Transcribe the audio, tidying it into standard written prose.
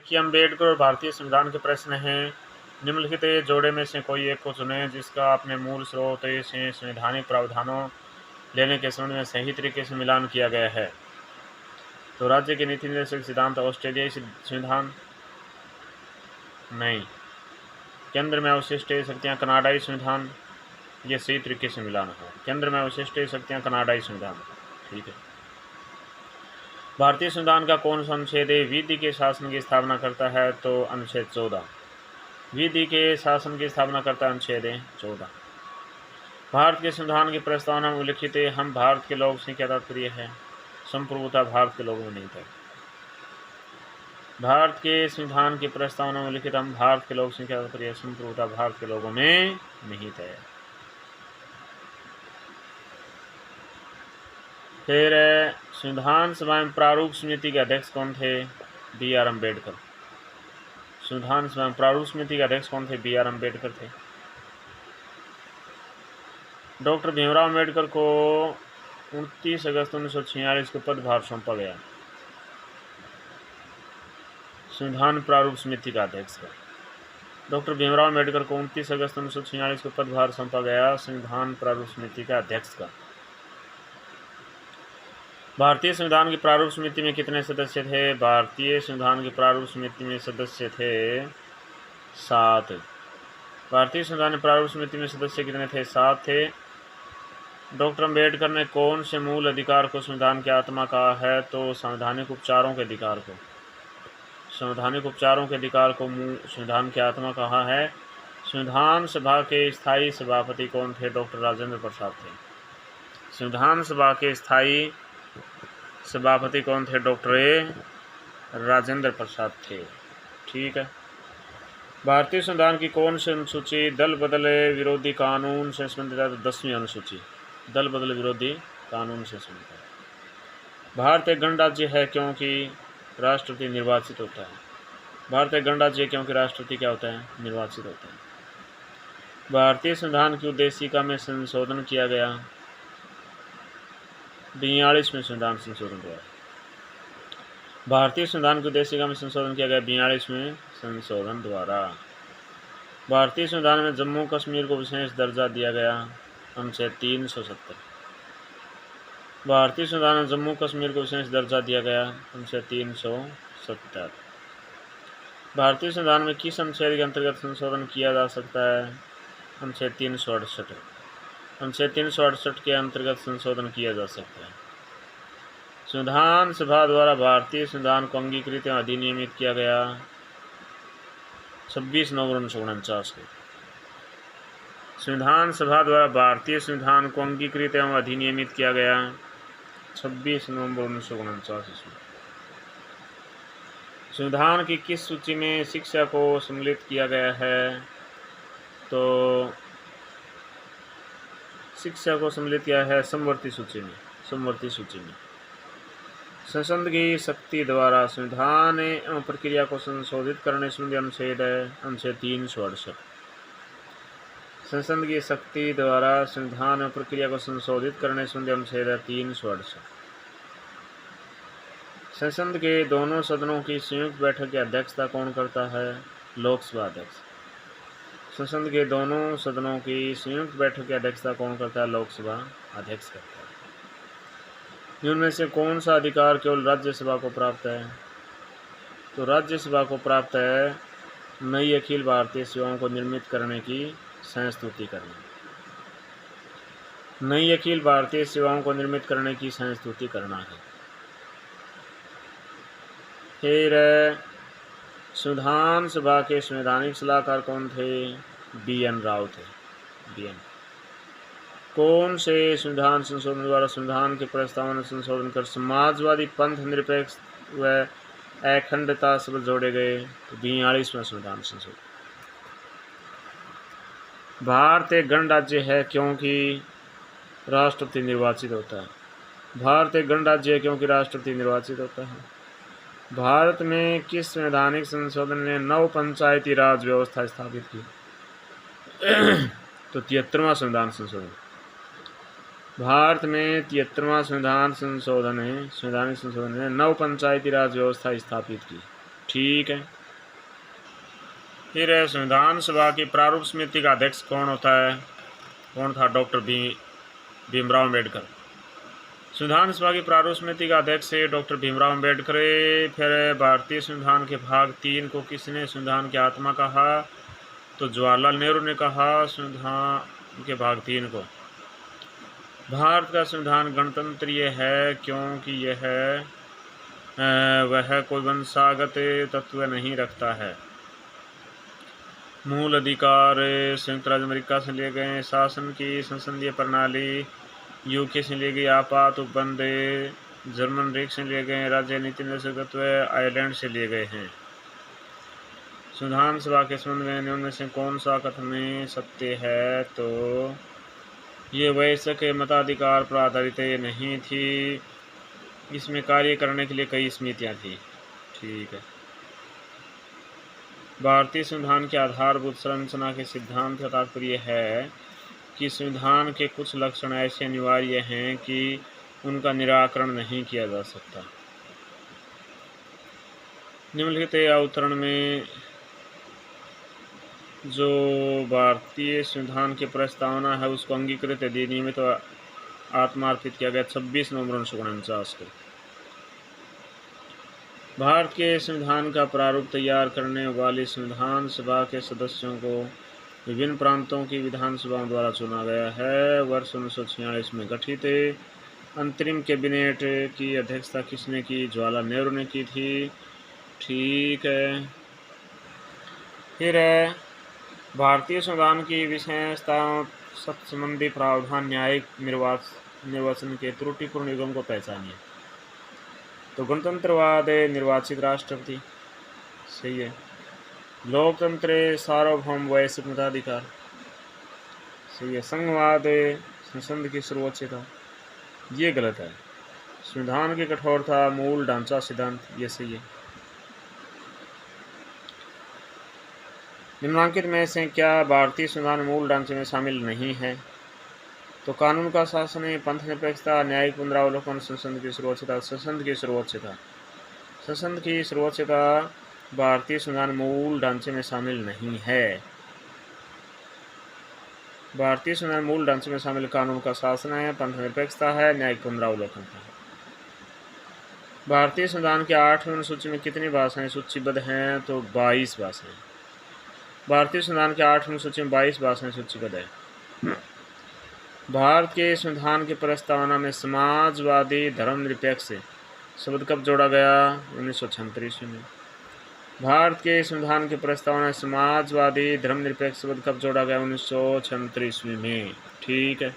देखिए, अम्बेडकर और भारतीय संविधान के प्रश्न हैं। निम्नलिखित जोड़े में से कोई एक को चुनें जिसका अपने मूल स्रोत से संवैधानिक प्रावधानों लेने के संबंध में सही तरीके से मिलान किया गया है। तो राज्य के नीति निर्देशक सिद्धांत ऑस्ट्रेलियाई संविधान नहीं। केंद्र में अवशिष्ट शक्तियाँ कनाडाई संविधान, ये सही तरीके से मिलान है। केंद्र में अवशिष्ट शक्तियाँ कनाडाई संविधान, ठीक है। भारतीय संविधान का कौन सा अनुच्छेद विधि के शासन की स्थापना करता है? तो अनुच्छेद 14 विधि के शासन की स्थापना करता है, अनुच्छेद 14। भारत के संविधान की प्रस्तावना में उल्लिखित हम भारत के लोग से क्या तात्पर्य है? संप्रभुता भारत के लोगों में नहीं था। भारत के संविधान की प्रस्तावना में उल्लिखित हम भारत के लोग से क्या तात्पर्य? संप्रभुता भारत के लोगों में निहित है। फिर संविधान सभा में प्रारूप समिति के अध्यक्ष कौन थे? बी.आर. अम्बेडकर। संविधान सभा में प्रारूप समिति के अध्यक्ष कौन थे? बी.आर. अम्बेडकर थे। डॉक्टर भीमराव अम्बेडकर को 29 अगस्त 1946 को पदभार सौंपा गया। संविधान प्रारूप समिति का अध्यक्ष है। डॉक्टर भीमराव अम्बेडकर को 29 अगस्त 1946 को पदभार सौंपा गया संविधान प्रारूप समिति का अध्यक्ष का। भारतीय संविधान की प्रारूप समिति में कितने सदस्य थे? भारतीय संविधान की प्रारूप समिति में सदस्य थे 7। भारतीय संविधान की प्रारूप समिति में सदस्य कितने थे? 7 थे। डॉक्टर अम्बेडकर ने कौन से मूल अधिकार को संविधान की आत्मा कहा है? तो संवैधानिक उपचारों के अधिकार को। संवैधानिक उपचारों के अधिकार को संविधान की आत्मा कहा है। संविधान सभा के स्थायी सभापति कौन थे? डॉक्टर राजेंद्र प्रसाद थे। संविधान सभा के स्थायी सभापति कौन थे? डॉक्टर राजेंद्र प्रसाद थे, ठीक है। भारतीय संविधान की कौन सी अनुसूची दल बदल विरोधी कानून से संबंधित है? 10वीं अनुसूची दल बदल विरोधी कानून से संबंधित है। भारत एक गणराज्य है क्योंकि राष्ट्रपति निर्वाचित होता है। भारत एक गणराज्य है क्योंकि राष्ट्रपति क्या होता है? निर्वाचित होता है। भारतीय संविधान की उद्देशिका में संशोधन किया गया 42वें संविधान संशोधन द्वारा। भारतीय संविधान की उद्देशिका में संशोधन किया गया 42वें संशोधन द्वारा। भारतीय संविधान में जम्मू कश्मीर को विशेष दर्जा दिया गया, अनुच्छेद 370। भारतीय संविधान में जम्मू कश्मीर को विशेष दर्जा दिया गया, अनुच्छेद 370। भारतीय संविधान में किस अनुच्छेद के अंतर्गत संशोधन किया जा सकता है? अनुच्छेद 368। अनुच्छेद 368 के अंतर्गत संशोधन किया जा सकता है। संविधान सभा द्वारा भारतीय संविधान को अंगीकृत एवं अधिनियमित किया गया 26 नवंबर 1949 को। संविधान सभा द्वारा भारतीय संविधान को अंगीकृत एवं अधिनियमित किया गया 26 नवंबर 1949 ईस्वी। संविधान की किस सूची में शिक्षा को सम्मिलित किया गया है? तो शिक्षा को सम्मिलित किया है समवर्ती सूची में। समवर्ती सूची में संसद की शक्ति द्वारा संविधान एवं प्रक्रिया को संशोधित करने संबंधी अनुच्छेद है, अनुच्छेद 368। संसद की शक्ति द्वारा संविधान एवं प्रक्रिया को संशोधित करने संबंधी अनुच्छेद है 368। संसद के दोनों सदनों की संयुक्त बैठक की अध्यक्षता कौन करता है? लोकसभा अध्यक्ष। संसद के दोनों सदनों की संयुक्त बैठक की अध्यक्षता कौन करता है? लोकसभा अध्यक्ष करता है। इनमें से कौन सा अधिकार केवल राज्यसभा को प्राप्त है? तो राज्यसभा को प्राप्त है नई अखिल भारतीय सेवाओं को निर्मित करने की संस्तुति करना। नई अखिल भारतीय सेवाओं को निर्मित करने की संस्तुति करना है। फिर संविधान सभा के संवैधानिक सलाहकार कौन थे? बी.एन. राव थे। बी.एन. कौन से संविधान संशोधन द्वारा संविधान के प्रस्तावना में संशोधन कर समाजवादी पंथ निरपेक्ष व अखंडता शब्द जोड़े गए? 42वां संविधान संशोधन। भारत एक गणराज्य है क्योंकि राष्ट्रपति निर्वाचित होता है। भारत एक गणराज्य है क्योंकि राष्ट्रपति निर्वाचित होता है। भारत में किस संवैधानिक संशोधन ने नव पंचायती राज व्यवस्था स्थापित की? तो 73वां संविधान संशोधन। भारत में 73वां संविधानिक संशोधन ने नव पंचायती राज व्यवस्था स्थापित की, ठीक है। फिर संविधान सभा की प्रारूप समिति का अध्यक्ष कौन होता है? कौन था? डॉक्टर भीमराव अम्बेडकर। संविधान सभा की प्रारूप समिति का अध्यक्ष है डॉक्टर भीमराव अम्बेडकर। फिर भारतीय संविधान के भाग 3 को किसने संविधान की आत्मा कहा? तो जवाहरलाल नेहरू ने कहा संविधान के भाग 3 को। भारत का संविधान गणतंत्रीय है क्योंकि वह कोई वंशागत तत्व नहीं रखता है। मूल अधिकार संयुक्त राज्य अमेरिका से लिए गए, शासन की संसदीय प्रणाली यूके से लिए गई, आपात उपबंध जर्मन रीख से लिए गए, राज्य नीति निर्देशकत्व आयरलैंड से लिए गए हैं। संविधान सभा के संबंध में निम्न में से कौन सा कथन सत्य है? तो ये वयस्क मताधिकार पर आधारित नहीं थी, इसमें कार्य करने के लिए कई समितियां थी। ठीक है। भारतीय संविधान के आधारभूत संरचना के सिद्धांत का तात्पर्य है कि संविधान के कुछ लक्षण ऐसे अनिवार्य हैं कि उनका निराकरण नहीं किया जा सकता। निम्नलिखित अवतरण में जो भारतीय संविधान की प्रस्तावना है उसको अंगीकृत अधिनियमित तो आत्मार्पित किया गया 26 नवंबर 1949 को। भारत के संविधान का प्रारूप तैयार करने वाली संविधान सभा के सदस्यों को विभिन्न प्रांतों की विधानसभाओं द्वारा चुना गया है। वर्ष 1946 में गठित अंतरिम कैबिनेट की अध्यक्षता किसने की? जवाहरलाल नेहरू ने की थी। ठीक है। फिर भारतीय संविधान की विशेषताओं संबंधी प्रावधान न्यायिक निर्वाचन के त्रुटिपूर्ण युगम को पहचानिए। तो गणतंत्रवाद निर्वाचित राष्ट्रपति, सही है। लोकतंत्र सार्वभौम वैश्विक मताधिकार, सही है। संघवाद संसद की सर्वोच्चता, ये गलत है। संविधान की कठोरता मूल ढांचा सिद्धांत, ये सही है। निम्नलिखित में से क्या भारतीय संविधान मूल ढांचे में शामिल नहीं है? तो कानून का शासन, पंथ निरपेक्षता, न्यायिक पुनरावलोकन, संसद की सर्वोच्चता। संसद की सर्वोच्चता, संसद की सर्वोच्चता भारतीय संविधान मूल ढांचे में शामिल नहीं है। भारतीय संविधान मूल ढांचे में शामिल कानून का शासन है, पंथ निरपेक्षता है, न्यायिक पुनरावलोकन है। भारतीय संविधान के 8वें अनुसूची में कितनी भाषाएं सूचीबद्ध हैं? तो 22 भाषाएं। भारतीय संविधान के 8वें अनुसूची में 22 भाषाएं सूचीबद्ध है। भारत के संविधान की प्रस्तावना में समाजवादी धर्मनिरपेक्ष शब्द कब जोड़ा गया? 1936 में। भारत के संविधान की प्रस्तावना में समाजवादी धर्मनिरपेक्ष शब्द कब जोड़ा गया? 1936 में। ठीक है।